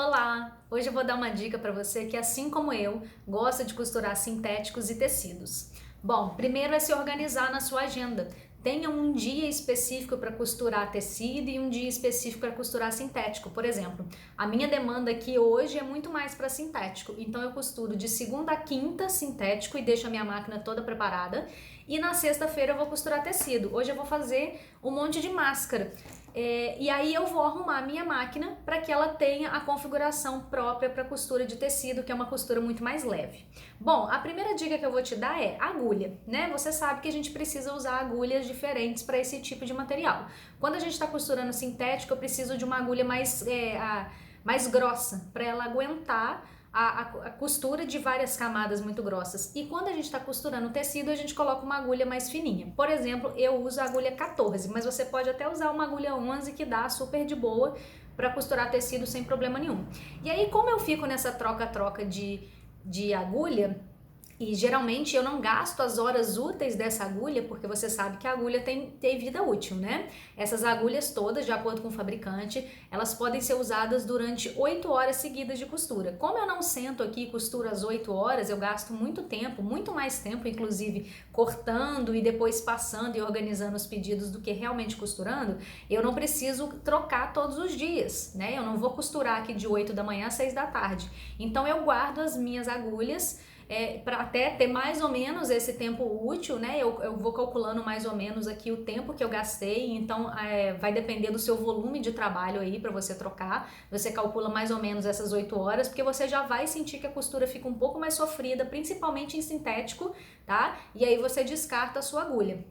Olá! Hoje eu vou dar uma dica para você que, assim como eu, gosta de costurar sintéticos e tecidos. Bom, primeiro é se organizar na sua agenda. Tenha um dia específico para costurar tecido e um dia específico para costurar sintético. Por exemplo, a minha demanda aqui hoje é muito mais para sintético, então eu costuro de segunda a quinta sintético e deixo a minha máquina toda preparada. E na sexta-feira eu vou costurar tecido. Hoje eu vou fazer um monte de máscara. E aí eu vou arrumar a minha máquina para que ela tenha a configuração própria para costura de tecido, que é uma costura muito mais leve. Bom, a primeira dica que eu vou te dar é agulha, né? Você sabe que a gente precisa usar agulhas diferentes para esse tipo de material. Quando a gente está costurando sintético, eu preciso de uma agulha mais grossa para ela aguentar a costura de várias camadas muito grossas. E quando a gente está costurando tecido, a gente coloca uma agulha mais fininha. Por exemplo, eu uso a agulha 14, mas você pode até usar uma agulha 11 que dá super de boa para costurar tecido sem problema nenhum. E aí, como eu fico nessa troca-troca de agulha, e geralmente eu não gasto as horas úteis dessa agulha, porque você sabe que a agulha tem vida útil, né? Essas agulhas todas, de acordo com o fabricante, elas podem ser usadas durante 8 horas seguidas de costura. Como eu não sento aqui e costuro às 8 horas, eu gasto muito tempo, muito mais tempo, inclusive, cortando e depois passando e organizando os pedidos do que realmente costurando, eu não preciso trocar todos os dias, né? Eu não vou costurar aqui de 8 da manhã às 6 da tarde. Então eu guardo as minhas agulhas para até ter mais ou menos esse tempo útil, né? Eu vou calculando mais ou menos aqui o tempo que eu gastei, então vai depender do seu volume de trabalho aí para você trocar. Você calcula mais ou menos essas 8 horas, porque você já vai sentir que a costura fica um pouco mais sofrida, principalmente em sintético, tá? E aí você descarta a sua agulha.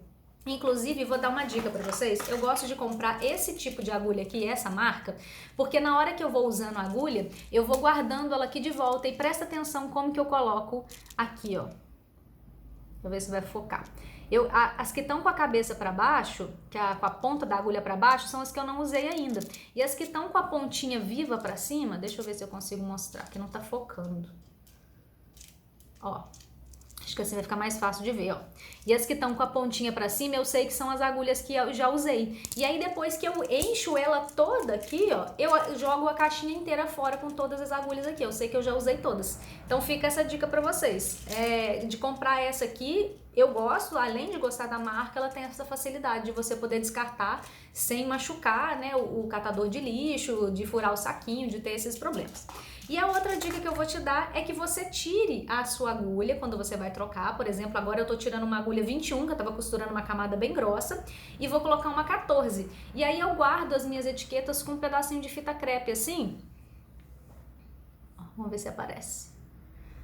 Inclusive, vou dar uma dica para vocês, eu gosto de comprar esse tipo de agulha aqui, essa marca, porque na hora que eu vou usando a agulha, eu vou guardando ela aqui de volta e presta atenção como que eu coloco aqui, ó. Deixa eu ver se vai focar. As que estão com a cabeça para baixo, com a ponta da agulha para baixo, são as que eu não usei ainda. E as que estão com a pontinha viva para cima, deixa eu ver se eu consigo mostrar, que não tá focando. Ó. Acho que assim vai ficar mais fácil de ver, ó. E as que estão com a pontinha pra cima, eu sei que são as agulhas que eu já usei. E aí depois que eu encho ela toda aqui, ó, eu jogo a caixinha inteira fora com todas as agulhas aqui. Eu sei que eu já usei todas. Então fica essa dica pra vocês. De comprar essa aqui, eu gosto, além de gostar da marca, ela tem essa facilidade de você poder descartar sem machucar, né, o catador de lixo, de furar o saquinho, de ter esses problemas. E a outra dica que eu vou te dar é que você tire a sua agulha quando você vai trocar. Por exemplo, agora eu tô tirando uma agulha 21, que eu tava costurando uma camada bem grossa, e vou colocar uma 14. E aí eu guardo as minhas etiquetas com um pedacinho de fita crepe assim. Vamos ver se aparece.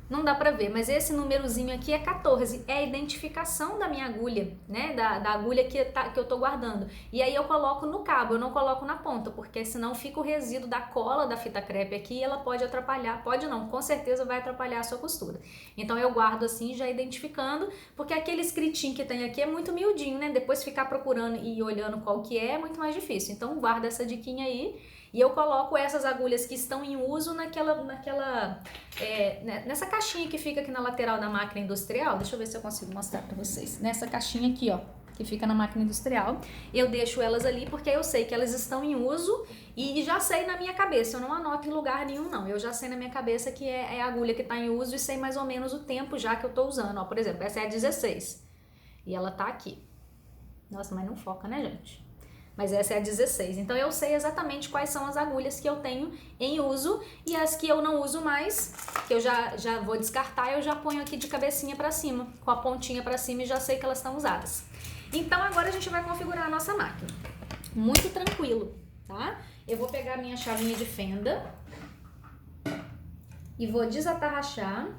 Não dá pra ver, mas esse númerozinho aqui é 14, é a identificação da minha agulha, né, da agulha que eu tô guardando. E aí eu coloco no cabo, eu não coloco na ponta, porque senão fica o resíduo da cola da fita crepe aqui e ela pode atrapalhar, pode não, com certeza vai atrapalhar a sua costura. Então eu guardo assim, já identificando, porque aquele escritinho que tem aqui é muito miudinho, né, depois ficar procurando e olhando qual que é muito mais difícil. Então guarda essa diquinha aí. E eu coloco essas agulhas que estão em uso nessa caixinha que fica aqui na lateral da máquina industrial. Deixa eu ver se eu consigo mostrar pra vocês. Nessa caixinha aqui, ó, que fica na máquina industrial. Eu deixo elas ali porque eu sei que elas estão em uso e já sei na minha cabeça. Eu não anoto em lugar nenhum, não. Eu já sei na minha cabeça que é a agulha que tá em uso e sei mais ou menos o tempo já que eu tô usando. Ó, por exemplo, essa é a 16 e ela tá aqui. Nossa, mas não foca, né, gente? Mas essa é a 16, então eu sei exatamente quais são as agulhas que eu tenho em uso e as que eu não uso mais, que eu já vou descartar, eu já ponho aqui de cabecinha pra cima, com a pontinha pra cima e já sei que elas estão usadas. Então agora a gente vai configurar a nossa máquina, muito tranquilo, tá? Eu vou pegar a minha chavinha de fenda e vou desatarrachar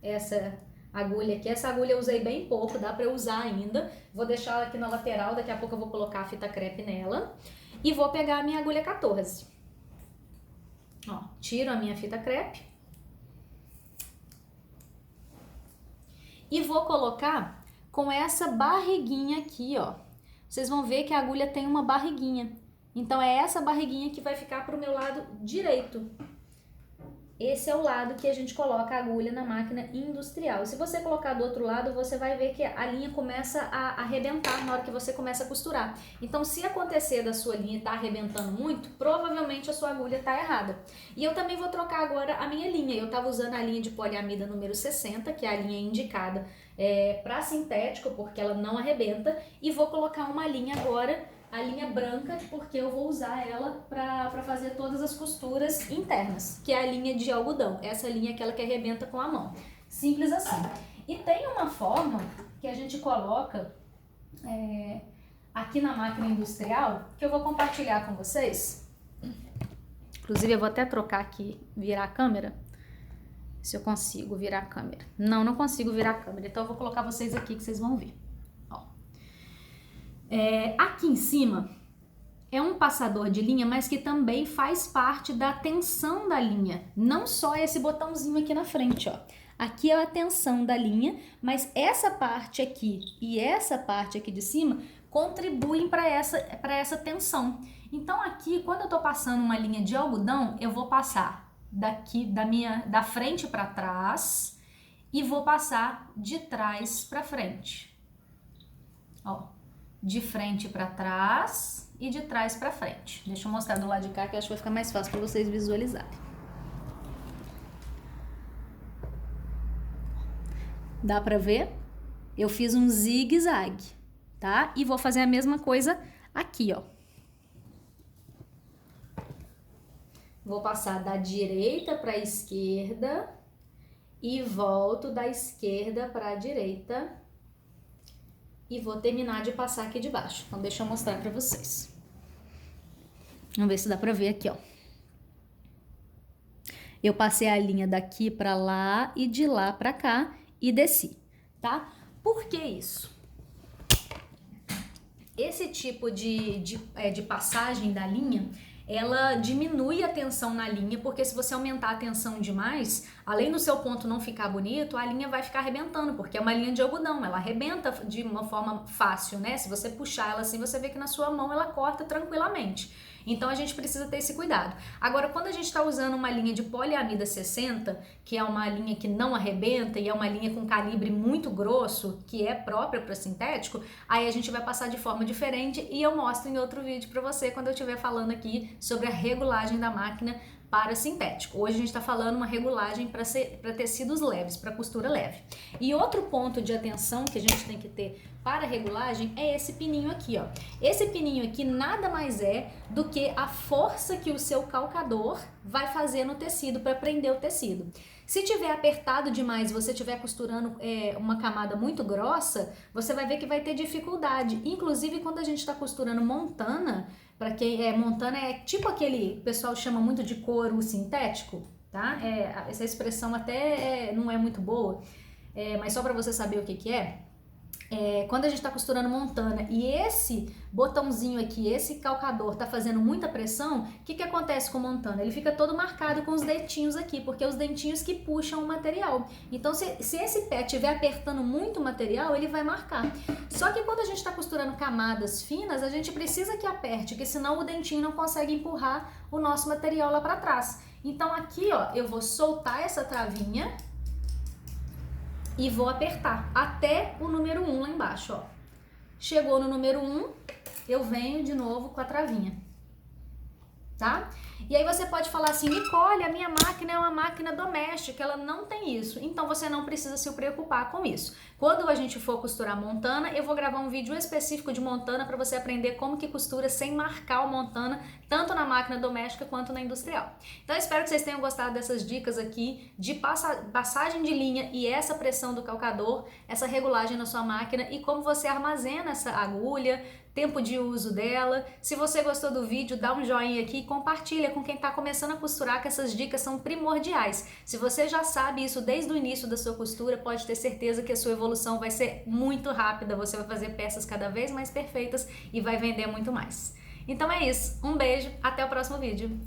essa agulha aqui. Essa agulha eu usei bem pouco, dá pra eu usar ainda. Vou deixar ela aqui na lateral, daqui a pouco eu vou colocar a fita crepe nela. E vou pegar a minha agulha 14. Ó, tiro a minha fita crepe. E vou colocar com essa barriguinha aqui, ó. Vocês vão ver que a agulha tem uma barriguinha. Então é essa barriguinha que vai ficar pro meu lado direito. esse é o lado que a gente coloca a agulha na máquina industrial. Se você colocar do outro lado, você vai ver que a linha começa a arrebentar na hora que você começa a costurar. Então, se acontecer da sua linha estar arrebentando muito, provavelmente a sua agulha está errada. E eu também vou trocar agora a minha linha. Eu estava usando a linha de poliamida número 60, que é a linha indicada para sintético, porque ela não arrebenta, e vou colocar uma linha agora, a linha branca, porque eu vou usar ela para fazer todas as costuras internas, que é a linha de algodão. Essa linha é aquela que arrebenta com a mão. Simples assim. E tem uma forma que a gente coloca aqui na máquina industrial, que eu vou compartilhar com vocês. Inclusive, eu vou até trocar aqui, virar a câmera, se eu consigo virar a câmera. Não consigo virar a câmera, então eu vou colocar vocês aqui que vocês vão ver. Aqui em cima é um passador de linha, mas que também faz parte da tensão da linha. Não só esse botãozinho aqui na frente, ó. Aqui é a tensão da linha, mas essa parte aqui e essa parte aqui de cima contribuem para essa tensão. Então aqui, quando eu tô passando uma linha de algodão, eu vou passar daqui da frente para trás e vou passar de trás para frente. Ó. De frente para trás e de trás para frente. Deixa eu mostrar do lado de cá que eu acho que vai ficar mais fácil para vocês visualizarem. Dá para ver? Eu fiz um zigue-zague, tá? E vou fazer a mesma coisa aqui, ó. Vou passar da direita para a esquerda e volto da esquerda para a direita. E vou terminar de passar aqui de baixo. Então, deixa eu mostrar pra vocês. Vamos ver se dá pra ver aqui, ó. Eu passei a linha daqui pra lá e de lá pra cá e desci, tá? Por que isso? Esse tipo de passagem da linha, ela diminui a tensão na linha, porque se você aumentar a tensão demais, além do seu ponto não ficar bonito, a linha vai ficar arrebentando, porque é uma linha de algodão, ela arrebenta de uma forma fácil, né? Se você puxar ela assim, você vê que na sua mão ela corta tranquilamente. Então a gente precisa ter esse cuidado. Agora, quando a gente está usando uma linha de poliamida 60, que é uma linha que não arrebenta e é uma linha com calibre muito grosso, que é própria para sintético, aí a gente vai passar de forma diferente e eu mostro em outro vídeo para você quando eu estiver falando aqui sobre a regulagem da máquina para sintético. Hoje a gente está falando uma regulagem para tecidos leves, para costura leve. E outro ponto de atenção que a gente tem que ter para a regulagem é esse pininho aqui, ó. Esse pininho aqui nada mais é do que a força que o seu calcador vai fazer no tecido para prender o tecido. Se tiver apertado demais, você estiver costurando uma camada muito grossa, você vai ver que vai ter dificuldade. Inclusive, quando a gente está costurando montana, para quem montana é tipo aquele, o pessoal chama muito de couro sintético, tá? Essa expressão até não é muito boa, mas só para você saber o que que é. Quando a gente está costurando montana e esse botãozinho aqui, esse calcador tá fazendo muita pressão, o que que acontece com o montana? Ele fica todo marcado com os dentinhos aqui, porque é os dentinhos que puxam o material. Então, se esse pé estiver apertando muito o material, ele vai marcar. Só que quando a gente está costurando camadas finas, a gente precisa que aperte, porque senão o dentinho não consegue empurrar o nosso material lá para trás. Então, aqui, ó, eu vou soltar essa travinha e vou apertar até o número 1 lá embaixo, ó. Chegou no número 1, eu venho de novo com a travinha, tá? E aí você pode falar assim, Nicole, a minha máquina é uma máquina doméstica, ela não tem isso. Então você não precisa se preocupar com isso. Quando a gente for costurar montana, eu vou gravar um vídeo específico de montana para você aprender como que costura sem marcar o montana, tanto na máquina doméstica quanto na industrial. Então eu espero que vocês tenham gostado dessas dicas aqui de passagem de linha e essa pressão do calcador, essa regulagem na sua máquina e como você armazena essa agulha, tempo de uso dela. Se você gostou do vídeo, dá um joinha aqui e compartilha com quem está começando a costurar, que essas dicas são primordiais. Se você já sabe isso desde o início da sua costura, pode ter certeza que a sua evolução vai ser muito rápida, você vai fazer peças cada vez mais perfeitas e vai vender muito mais. Então é isso, um beijo, até o próximo vídeo.